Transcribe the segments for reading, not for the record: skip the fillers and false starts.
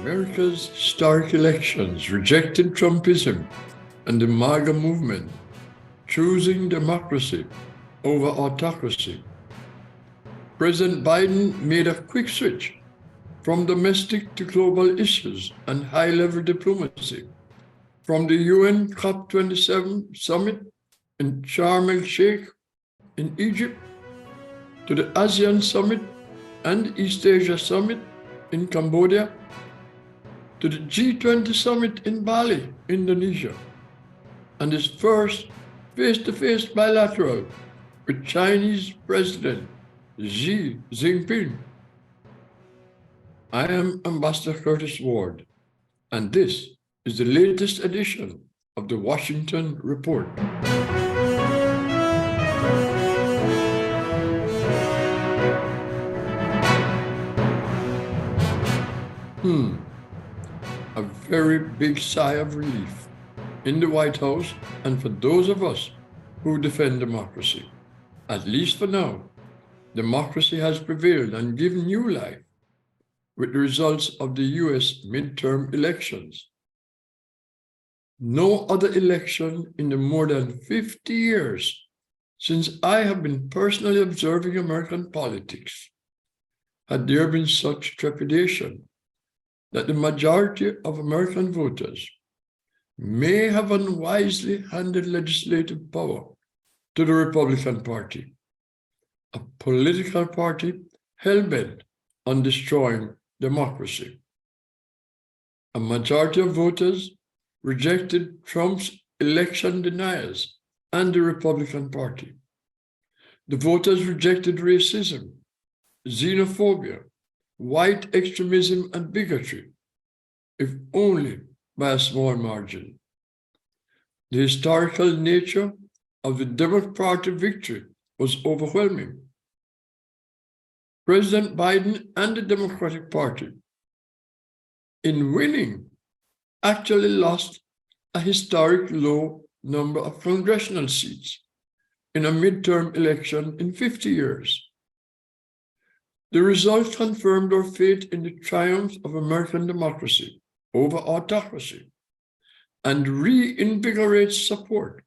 America's historic elections rejected Trumpism and the MAGA movement, choosing democracy over autocracy. President Biden made a quick switch from domestic to global issues and high-level diplomacy, from the UN COP27 Summit in Sharm El-Sheik in Egypt to the ASEAN Summit and East Asia Summit in Cambodia, to the G20 Summit in Bali, Indonesia, and his first face-to-face bilateral with Chinese President Xi Jinping. I am Ambassador Curtis Ward, and this is the latest edition of the Washington Report. A very big sigh of relief in the White House and for those of us who defend democracy. At least for now, democracy has prevailed and given new life with the results of the US midterm elections. No other election in the more than 50 years since I have been personally observing American politics had there been such trepidation that the majority of American voters may have unwisely handed legislative power to the Republican Party, a political party hell-bent on destroying democracy. A majority of voters rejected Trump's election deniers and the Republican Party. The voters rejected racism, xenophobia, white extremism, and bigotry, if only by a small margin. The historical nature of the Democratic victory was overwhelming. President Biden and the Democratic Party, in winning, actually lost a historic low number of congressional seats in a midterm election in 50 years. The result confirmed our faith in the triumph of American democracy over autocracy and reinvigorates support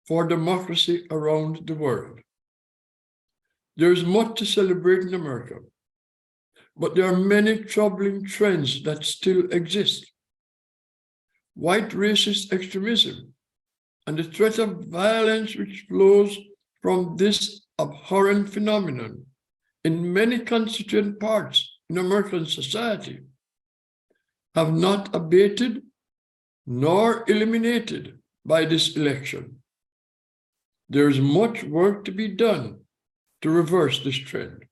for democracy around the world. There is much to celebrate in America, but there are many troubling trends that still exist. White racist extremism and the threat of violence which flows from this abhorrent phenomenon in many constituent parts in American society have not abated nor eliminated by this election. There is much work to be done to reverse this trend.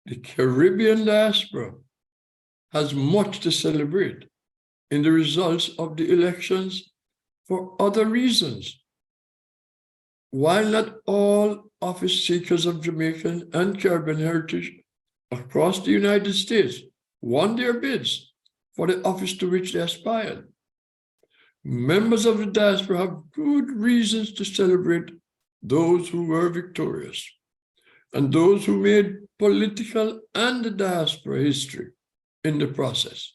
The Caribbean diaspora has much to celebrate in the results of the elections for other reasons. While not all office seekers of Jamaican and Caribbean heritage across the United States won their bids for the office to which they aspired, members of the diaspora have good reasons to celebrate those who were victorious and those who made political and the diaspora history in the process.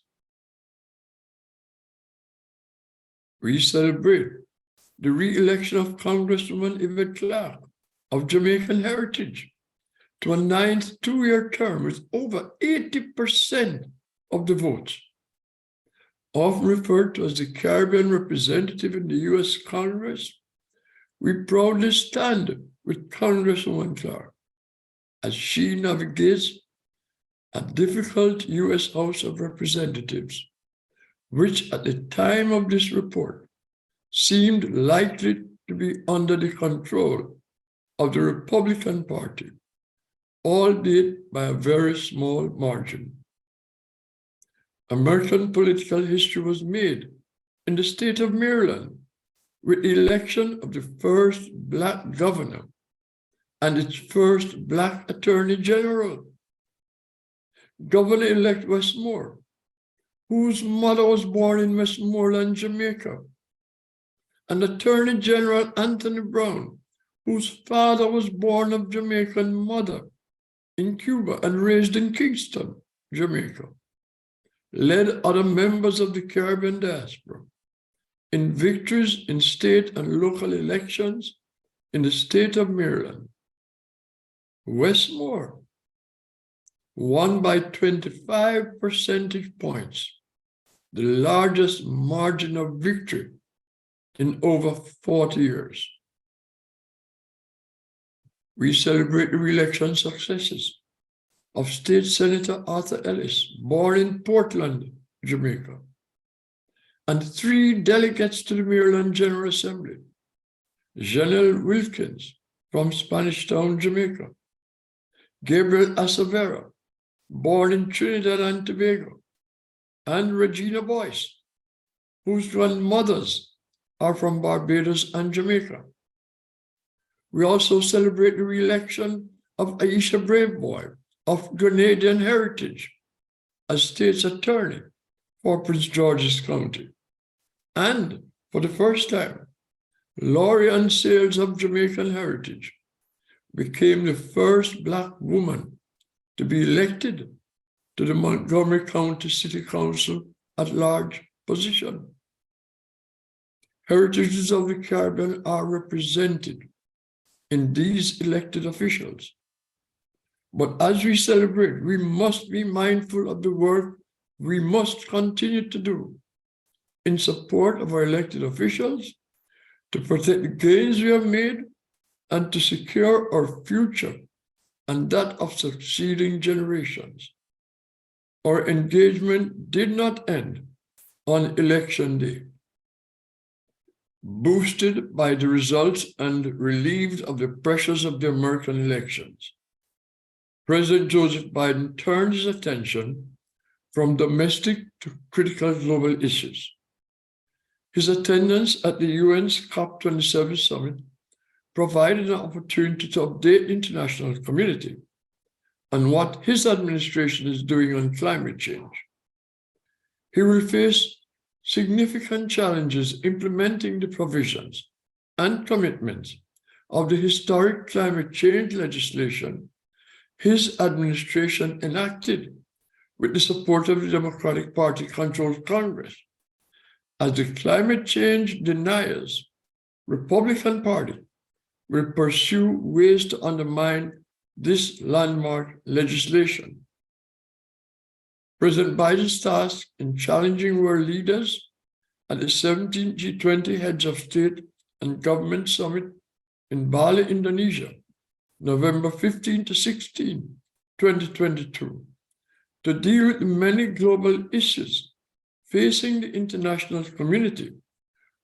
We celebrate the re-election of Congresswoman Yvette Clarke of Jamaican heritage to a 9th two-year term with over 80% of the votes. Often referred to as the Caribbean representative in the US Congress, we proudly stand with Congresswoman Clarke as she navigates a difficult US House of Representatives, which at the time of this report seemed likely to be under the control of the Republican Party, albeit by a very small margin. American political history was made in the state of Maryland with the election of the first Black governor and its first Black attorney general. Governor-elect Westmore, whose mother was born in Westmoreland, Jamaica, and Attorney General Anthony Brown, whose father was born of Jamaican mother in Cuba and raised in Kingston, Jamaica. led other members of the Caribbean diaspora in victories in state and local elections in the state of Maryland. Westmore won by 25 percentage points, the largest margin of victory in over 40 years. We celebrate the re-election successes of State Senator Arthur Ellis, born in Portland, Jamaica, and 3 delegates to the Maryland General Assembly: Janelle Wilkins from Spanish Town, Jamaica; Gabriel Acevera, born in Trinidad and Tobago; and Regina Boyce, whose grandmothers are from Barbados and Jamaica. We also celebrate the re-election of Aisha Braveboy of Grenadian heritage as state's attorney for Prince George's County. And for the first time, Laurie Ann Sales of Jamaican heritage became the first Black woman to be elected to the Montgomery County City Council at-large position. Heritages of the Caribbean are represented in these elected officials. But as we celebrate, we must be mindful of the work we must continue to do in support of our elected officials, to protect the gains we have made, and to secure our future and that of succeeding generations. Our engagement did not end on Election Day. Boosted by the results and relieved of the pressures of the American elections, President Joseph Biden turned his attention from domestic to critical global issues. His attendance at the UN's COP27 summit provided an opportunity to update the international community on what his administration is doing on climate change. He will face significant challenges implementing the provisions and commitments of the historic climate change legislation his administration enacted with the support of the Democratic Party-controlled Congress, as the climate change deniers Republican Party will pursue ways to undermine this landmark legislation. President Biden's task in challenging world leaders at the 17th G20 Heads of State and Government Summit in Bali, Indonesia, November 15 to 16, 2022, to deal with the many global issues facing the international community,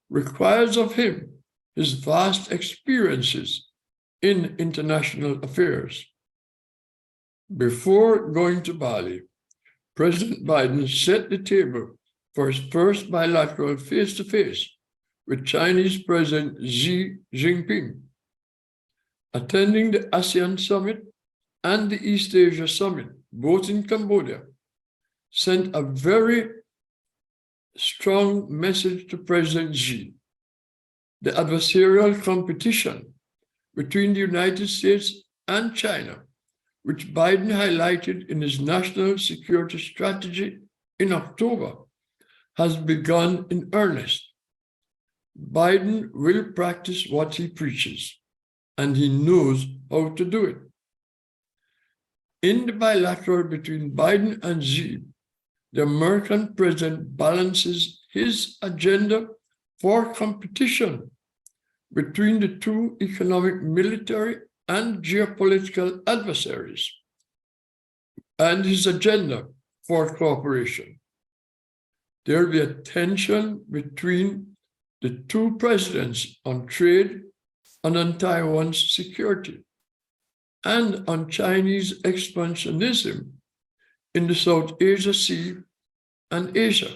requires of him his vast experiences in international affairs. Before going to Bali, President Biden set the table for his first bilateral face-to-face with Chinese President Xi Jinping. Attending the ASEAN Summit and the East Asia Summit, both in Cambodia, sent a very strong message to President Xi. The adversarial competition between the United States and China, which Biden highlighted in his national security strategy in October, has begun in earnest. Biden will practice what he preaches, and he knows how to do it. In the bilateral between Biden and Xi, the American president balances his agenda for competition between the two economic, military, and geopolitical adversaries, and his agenda for cooperation. There will be a tension between the two presidents on trade and on Taiwan's security, and on Chinese expansionism in the South Asia Sea and Asia.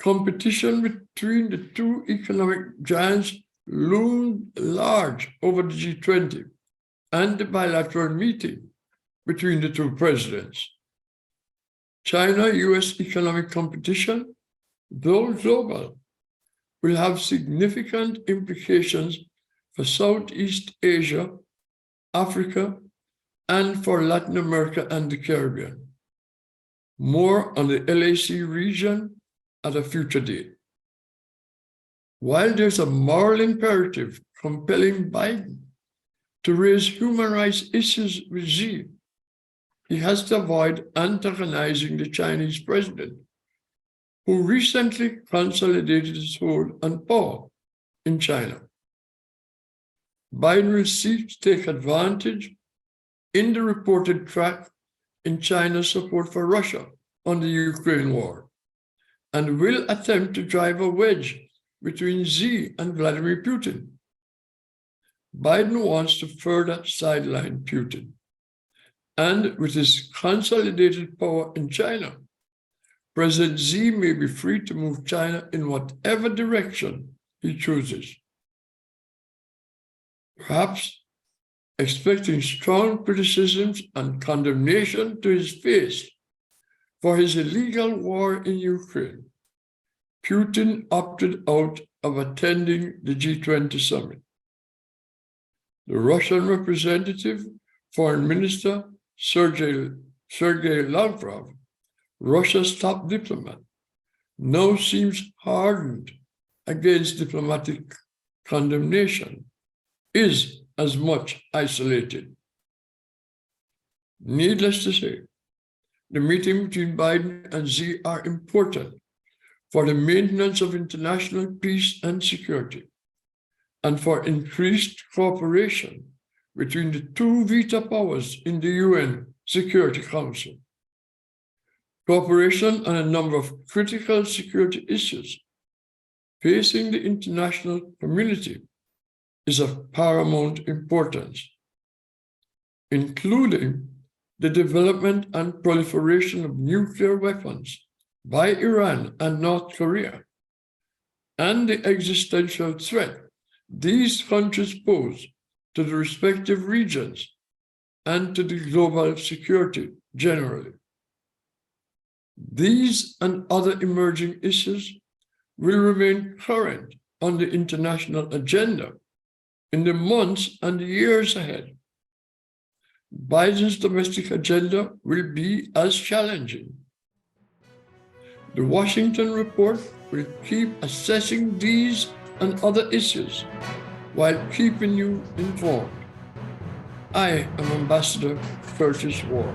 Competition between the two economic giants loomed large over the G20 and the bilateral meeting between the two presidents. China-US economic competition, though global, will have significant implications for Southeast Asia, Africa, and for Latin America and the Caribbean. More on the LAC region at a future date. While there's a moral imperative compelling Biden to raise human rights issues with Xi, he has to avoid antagonizing the Chinese president, who recently consolidated his hold on power in China. Biden will seek to take advantage in the reported crack in China's support for Russia on the Ukraine war, and will attempt to drive a wedge between Xi and Vladimir Putin. Biden wants to further sideline Putin, and with his consolidated power in China, President Xi may be free to move China in whatever direction he chooses. Perhaps expecting strong criticisms and condemnation to his face for his illegal war in Ukraine, Putin opted out of attending the G20 Summit. The Russian representative, Foreign Minister Sergei Lavrov, Russia's top diplomat, now seems hardened against diplomatic condemnation, is as much isolated. Needless to say, the meeting between Biden and Xi are important for the maintenance of international peace and security, and for increased cooperation between the two veto powers in the UN Security Council. Cooperation on a number of critical security issues facing the international community is of paramount importance, including the development and proliferation of nuclear weapons by Iran and North Korea, and the existential threat these countries pose to the respective regions and to the global security generally. These and other emerging issues will remain current on the international agenda in the months and years ahead. Biden's domestic agenda will be as challenging. The Washington Report will keep assessing these and other issues while keeping you informed. I am Ambassador Curtis Ward.